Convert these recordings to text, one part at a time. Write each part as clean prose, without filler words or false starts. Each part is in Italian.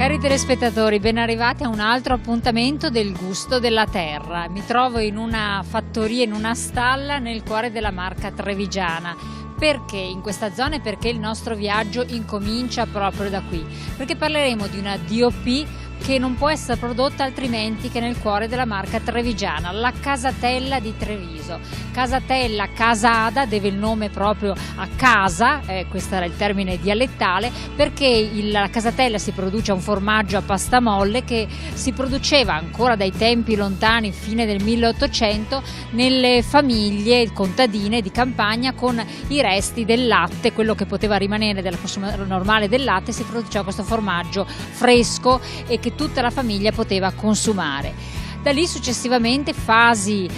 Cari telespettatori, ben arrivati a un altro appuntamento del Gusto della Terra. Mi trovo in una fattoria, in una stalla nel cuore della Marca trevigiana. Perché in questa zona e perché il nostro viaggio incomincia proprio da qui? Perché parleremo di una DOP che non può essere prodotta altrimenti che nel cuore della Marca trevigiana, la Casatella di Treviso. Casatella, Casada, deve il nome proprio a casa, questo era il termine dialettale, perché la Casatella si produce un formaggio a pasta molle che si produceva ancora dai tempi lontani, fine del 1800, nelle famiglie contadine di campagna con i resti del latte, quello che poteva rimanere della consumazione normale del latte, si produceva questo formaggio fresco e che tutta la famiglia poteva consumare. Da lì successivamente fasi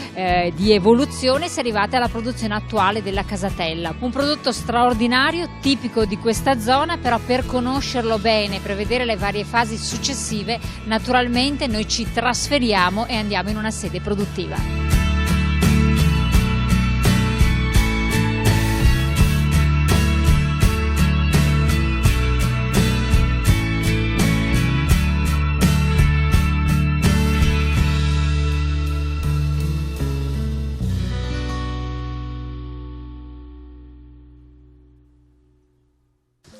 di evoluzione si è arrivati alla produzione attuale della Casatella, un prodotto straordinario, tipico di questa zona, però per conoscerlo bene, per vedere le varie fasi successive, naturalmente noi ci trasferiamo e andiamo in una sede produttiva.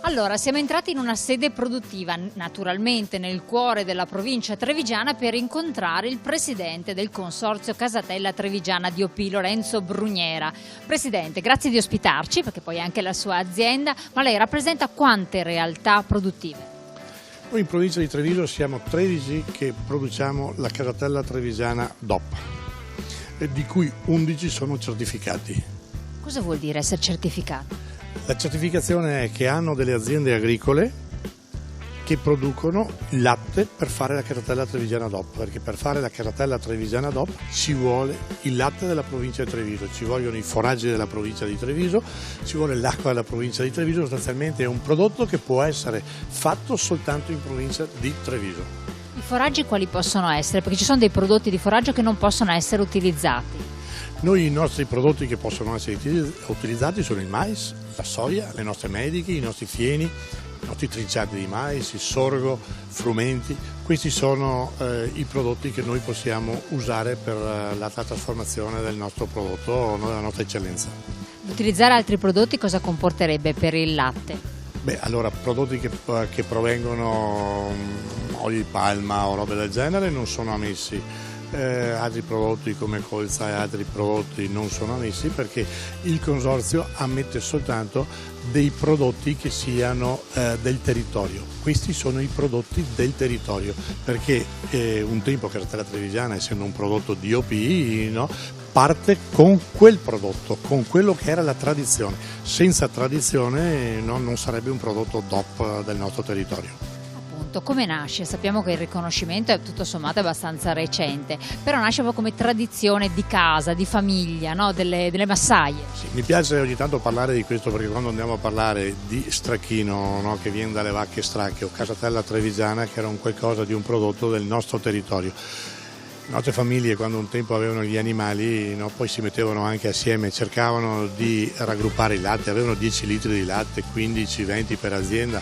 Allora, siamo entrati in una sede produttiva, naturalmente nel cuore della provincia trevigiana, per incontrare il presidente del consorzio Casatella Trevigiana DOP, Lorenzo Brugnera. Presidente, grazie di ospitarci, perché poi è anche la sua azienda, ma lei rappresenta quante realtà produttive? Noi in provincia di Treviso siamo 13 che produciamo la Casatella Trevigiana DOP, di cui 11 sono certificati. Cosa vuol dire essere certificati? La certificazione è che hanno delle aziende agricole che producono latte per fare la Casatella Trevigiana DOP, perché per fare la Casatella Trevigiana DOP ci vuole il latte della provincia di Treviso, ci vogliono i foraggi della provincia di Treviso, ci vuole l'acqua della provincia di Treviso, sostanzialmente è un prodotto che può essere fatto soltanto in provincia di Treviso. I foraggi quali possono essere? Perché ci sono dei prodotti di foraggio che non possono essere utilizzati. Noi i nostri prodotti che possono essere utilizzati sono il mais, la soia, le nostre mediche, i nostri fieni, i nostri trinciati di mais, il sorgo, frumenti. Questi sono i prodotti che noi possiamo usare per la trasformazione del nostro prodotto, della nostra eccellenza. Utilizzare altri prodotti cosa comporterebbe per il latte? Beh, allora prodotti che provengono olio di palma o robe del genere non sono ammessi. Altri prodotti come colza e altri prodotti non sono ammessi perché il consorzio ammette soltanto dei prodotti che siano del territorio. Questi sono i prodotti del territorio perché un tempo Casatella Trevigiana, essendo un prodotto DOP, no, parte con quel prodotto, con quello che era la tradizione. Senza tradizione non sarebbe un prodotto DOP del nostro territorio. Come nasce? Sappiamo che il riconoscimento è tutto sommato abbastanza recente, però nasce proprio come tradizione di casa, di famiglia, no? delle massaie. Sì, mi piace ogni tanto parlare di questo perché quando andiamo a parlare di stracchino, no? Che viene dalle vacche stracche, o Casatella Trevigiana, che era un qualcosa di un prodotto del nostro territorio. Le nostre famiglie quando un tempo avevano gli animali, no, poi si mettevano anche assieme, cercavano di raggruppare il latte, avevano 10 litri di latte, 15-20 per azienda,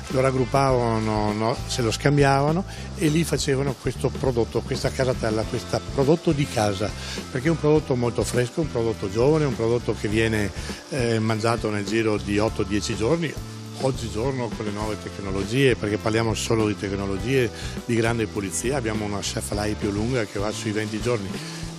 lo raggruppavano, no, se lo scambiavano e lì facevano questo prodotto, questa Casatella, questo prodotto di casa, perché è un prodotto molto fresco, un prodotto giovane, un prodotto che viene mangiato nel giro di 8-10 giorni. Oggigiorno con le nuove tecnologie, perché parliamo solo di tecnologie di grande pulizia, abbiamo una shelf life più lunga che va sui 20 giorni,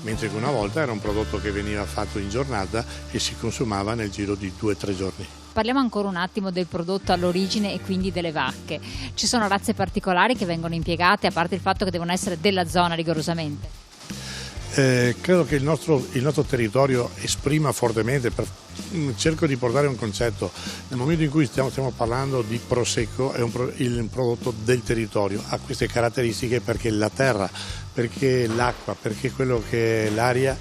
mentre che una volta era un prodotto che veniva fatto in giornata e si consumava nel giro di 2-3 giorni. Parliamo ancora un attimo del prodotto all'origine e quindi delle vacche. Ci sono razze particolari che vengono impiegate, a parte il fatto che devono essere della zona rigorosamente? Credo che il nostro territorio esprima fortemente, cerco di portare un concetto, nel momento in cui stiamo parlando di prosecco è il prodotto del territorio, ha queste caratteristiche perché la terra, perché l'acqua, perché quello che è l'aria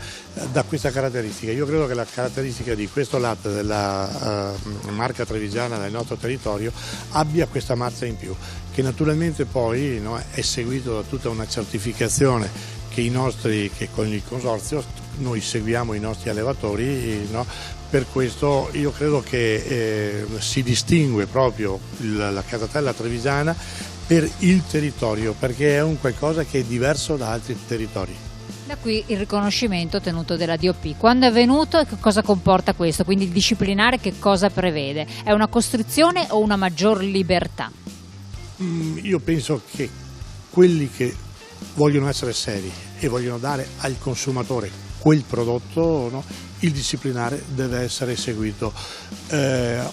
dà questa caratteristica. Io credo che la caratteristica di questo latte della Marca trevigiana del nostro territorio abbia questa marcia in più, che naturalmente poi, no, è seguito da tutta una certificazione che con il consorzio noi seguiamo i nostri allevatori, no? Per questo io credo che si distingue proprio la Casatella Trevigiana per il territorio, perché è un qualcosa che è diverso da altri territori. Da qui il riconoscimento ottenuto della DOP. Quando è venuto e che cosa comporta questo? Quindi il disciplinare che cosa prevede? È una costrizione o una maggior libertà? Io penso che quelli che vogliono essere seri e vogliono dare al consumatore quel prodotto, no, il disciplinare deve essere seguito.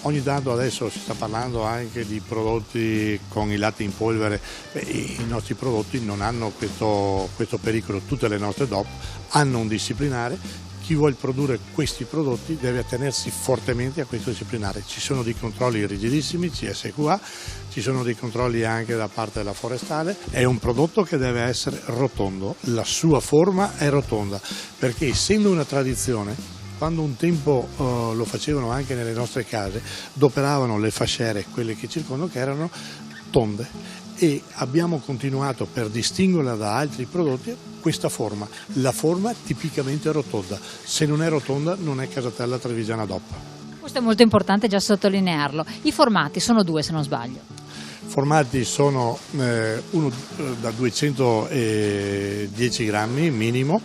Ogni tanto adesso si sta parlando anche di prodotti con il latte in polvere. I nostri prodotti non hanno questo pericolo, tutte le nostre DOP hanno un disciplinare. Chi vuole produrre questi prodotti deve attenersi fortemente a questo disciplinare. Ci sono dei controlli rigidissimi, CSQA, ci sono dei controlli anche da parte della forestale. È un prodotto che deve essere rotondo, la sua forma è rotonda, perché essendo una tradizione, quando un tempo lo facevano anche nelle nostre case, doperavano le fasciere, quelle che circondano, che erano tonde, e abbiamo continuato per distinguerla da altri prodotti questa forma, la forma tipicamente rotonda. Se non è rotonda non è Casatella Trevigiana DOP. Questo è molto importante già sottolinearlo. I formati sono 2 se non sbaglio. I formati sono uno da 210 grammi minimo,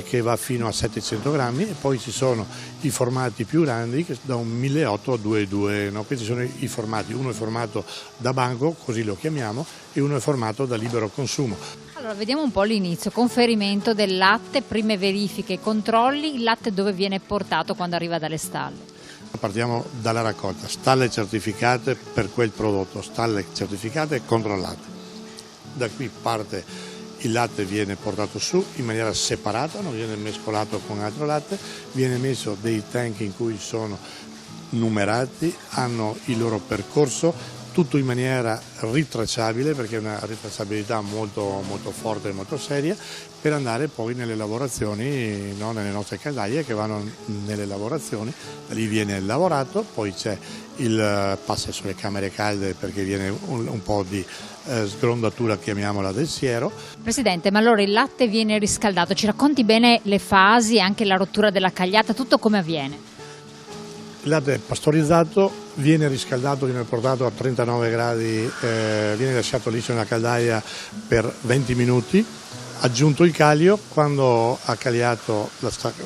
che va fino a 700 grammi, e poi ci sono i formati più grandi che da un 1.800 a 2.200, no? Questi sono i formati, uno è formato da banco, così lo chiamiamo, e uno è formato da libero consumo. Allora vediamo un po' l'inizio, conferimento del latte, prime verifiche e controlli, il latte dove viene portato quando arriva dalle stalle? Partiamo dalla raccolta, stalle certificate per quel prodotto, stalle certificate e controllate. Da qui parte il latte, viene portato su in maniera separata, non viene mescolato con altro latte, viene messo dei tank in cui sono numerati, hanno il loro percorso, tutto in maniera ritracciabile, perché è una ritracciabilità molto, molto forte e molto seria, per andare poi nelle lavorazioni, no, nelle nostre caldaie che vanno nelle lavorazioni. Da lì viene lavorato, poi passa sulle camere calde perché viene un po' di sgrondatura, chiamiamola, del siero. Presidente, ma allora il latte viene riscaldato, ci racconti bene le fasi, anche la rottura della cagliata, tutto come avviene? Il latte è pastorizzato, viene riscaldato, viene portato a 39 gradi, viene lasciato lì nella caldaia per 20 minuti, aggiunto il caglio. Quando ha cagliato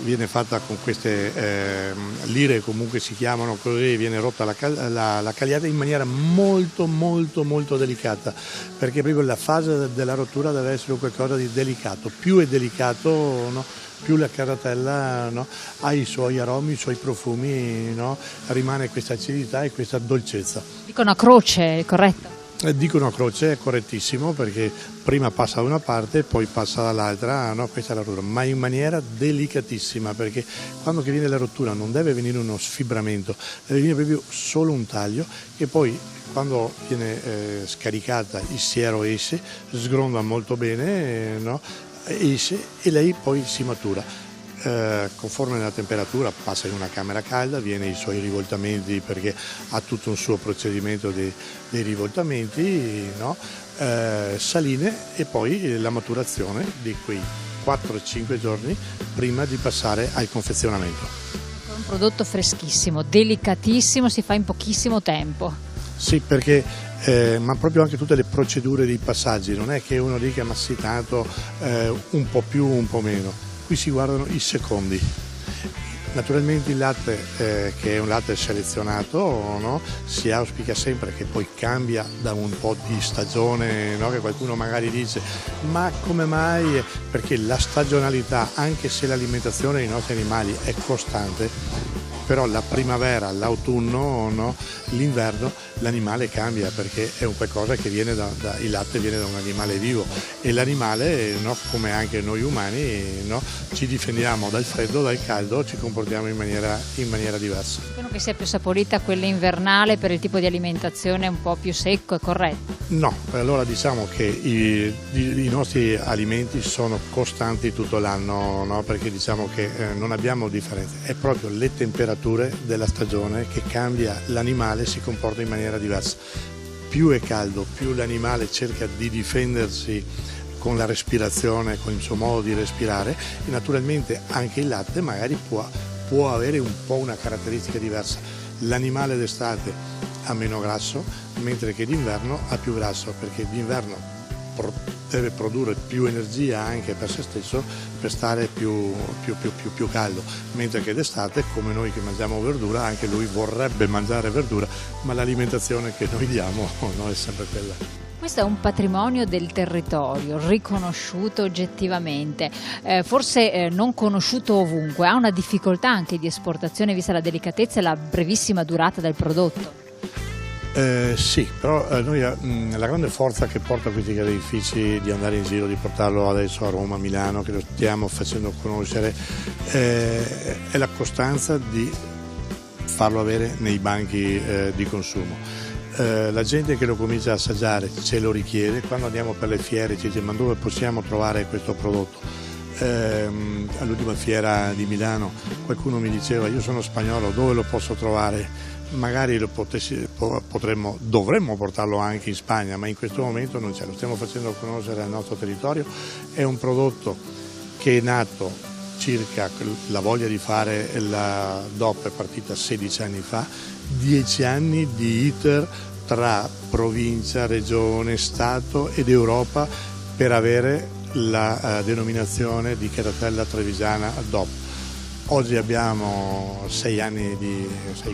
viene fatta con queste lire, comunque si chiamano così, viene rotta la cagliata in maniera molto molto molto delicata, perché proprio la fase della rottura deve essere qualcosa di delicato. Più è delicato, no, più la Casatella, no, ha i suoi aromi, i suoi profumi, no, rimane questa acidità e questa dolcezza. Dicono a croce, corretto? Dicono a croce, è correttissimo, perché prima passa da una parte e poi passa dall'altra, no, questa è la rottura, ma in maniera delicatissima, perché quando che viene la rottura non deve venire uno sfibramento, deve venire proprio solo un taglio, che poi quando viene scaricata il siero esce, sgronda molto bene, no, esce e lei poi si matura. Conforme alla temperatura passa in una camera calda, viene i suoi rivoltamenti, perché ha tutto un suo procedimento dei rivoltamenti, no? Saline, e poi la maturazione di quei 4-5 giorni prima di passare al confezionamento. È un prodotto freschissimo, delicatissimo, si fa in pochissimo tempo. Sì, perché ma proprio anche tutte le procedure dei passaggi, non è che uno dica ma sì, tanto un po' più, un po' meno. Qui si guardano i secondi. Naturalmente il latte, che è un latte selezionato, no, si auspica sempre che poi cambia da un po' di stagione, no, che qualcuno magari dice ma come mai? Perché la stagionalità, anche se l'alimentazione dei nostri animali è costante, però la primavera, l'autunno, no, l'inverno, l'animale cambia, perché è un qualcosa che viene il latte viene da un animale vivo, e l'animale, no, come anche noi umani, no, ci difendiamo dal freddo, dal caldo, ci comportiamo in maniera diversa. Dicono che sia più saporita quella invernale per il tipo di alimentazione un po' più secco, è corretto? No, allora diciamo che i nostri alimenti sono costanti tutto l'anno, no, perché diciamo che non abbiamo differenze, è proprio le temperature della stagione che cambia, l'animale si comporta in maniera diversa. Più è caldo, più l'animale cerca di difendersi con la respirazione, con il suo modo di respirare, e naturalmente anche il latte magari può avere un po' una caratteristica diversa. L'animale d'estate ha meno grasso, mentre che d'inverno ha più grasso, perché d'inverno deve produrre più energia anche per se stesso per stare più caldo, mentre che d'estate, come noi che mangiamo verdura, anche lui vorrebbe mangiare verdura, ma l'alimentazione che noi diamo no, è sempre quella. Questo è un patrimonio del territorio, riconosciuto oggettivamente, forse non conosciuto ovunque, ha una difficoltà anche di esportazione vista la delicatezza e la brevissima durata del prodotto. Sì, però noi la grande forza che porta questi caseifici di andare in giro, di portarlo adesso a Roma, a Milano, che lo stiamo facendo conoscere, è la costanza di farlo avere nei banchi di consumo. La gente che lo comincia a assaggiare ce lo richiede, quando andiamo per le fiere ci dice ma dove possiamo trovare questo prodotto? All'ultima fiera di Milano qualcuno mi diceva io sono spagnolo, dove lo posso trovare? Magari dovremmo portarlo anche in Spagna, ma in questo momento non c'è, lo stiamo facendo conoscere al nostro territorio. È un prodotto che è nato circa, la voglia di fare la DOP è partita 16 anni fa, 10 anni di iter tra provincia, regione, Stato ed Europa per avere la denominazione di casatella trevigiana DOP. Oggi abbiamo 6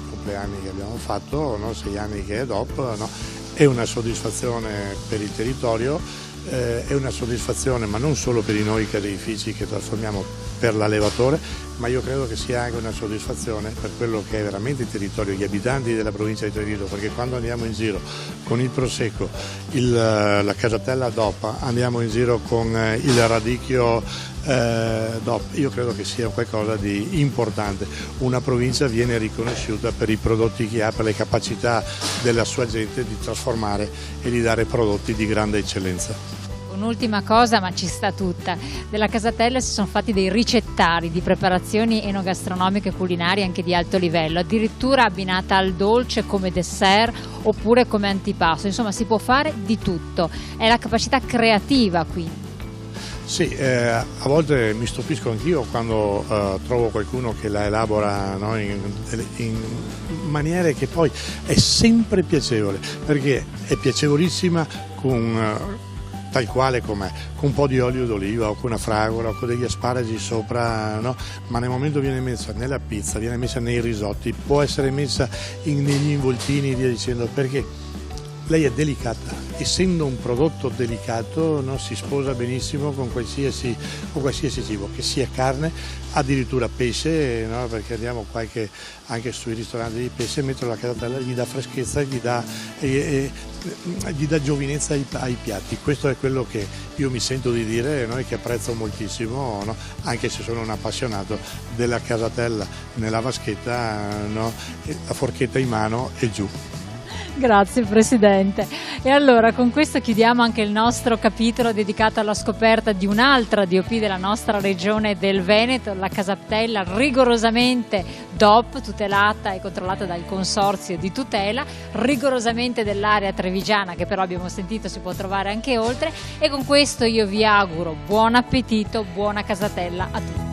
compleanni che abbiamo fatto, no? 6 anni che è DOP, no? È una soddisfazione per il territorio, è una soddisfazione ma non solo per noi caseifici che trasformiamo per l'allevatore, ma io credo che sia anche una soddisfazione per quello che è veramente il territorio, gli abitanti della provincia di Treviso, perché quando andiamo in giro con il prosecco, la casatella DOP, andiamo in giro con il radicchio DOP, io credo che sia qualcosa di importante. Una provincia viene riconosciuta per i prodotti che ha, per le capacità della sua gente di trasformare e di dare prodotti di grande eccellenza. Un'ultima cosa, ma ci sta tutta, della casatella si sono fatti dei ricettari di preparazioni enogastronomiche e culinarie anche di alto livello, addirittura abbinata al dolce come dessert oppure come antipasto, insomma si può fare di tutto, è la capacità creativa quindi. Sì, a volte mi stupisco anch'io quando trovo qualcuno che la elabora, no, in maniere che poi è sempre piacevole, perché è piacevolissima tal quale com'è, con un po' di olio d'oliva o con una fragola o con degli asparagi sopra, no? Ma nel momento viene messa nella pizza, viene messa nei risotti, può essere messa negli involtini e via dicendo, perché lei è delicata, essendo un prodotto delicato, no, si sposa benissimo con qualsiasi cibo, che sia carne, addirittura pesce, no, perché andiamo anche sui ristoranti di pesce, mettono la casatella, gli dà freschezza, gli dà giovinezza ai piatti. Questo è quello che io mi sento di dire, no, e che apprezzo moltissimo, no, anche se sono un appassionato della casatella nella vaschetta, no, la forchetta in mano e giù. Grazie Presidente. E allora con questo chiudiamo anche il nostro capitolo dedicato alla scoperta di un'altra DOP della nostra regione del Veneto, la casatella rigorosamente DOP, tutelata e controllata dal Consorzio di tutela, rigorosamente dell'area trevigiana, che però abbiamo sentito si può trovare anche oltre. E con questo io vi auguro buon appetito, buona casatella a tutti.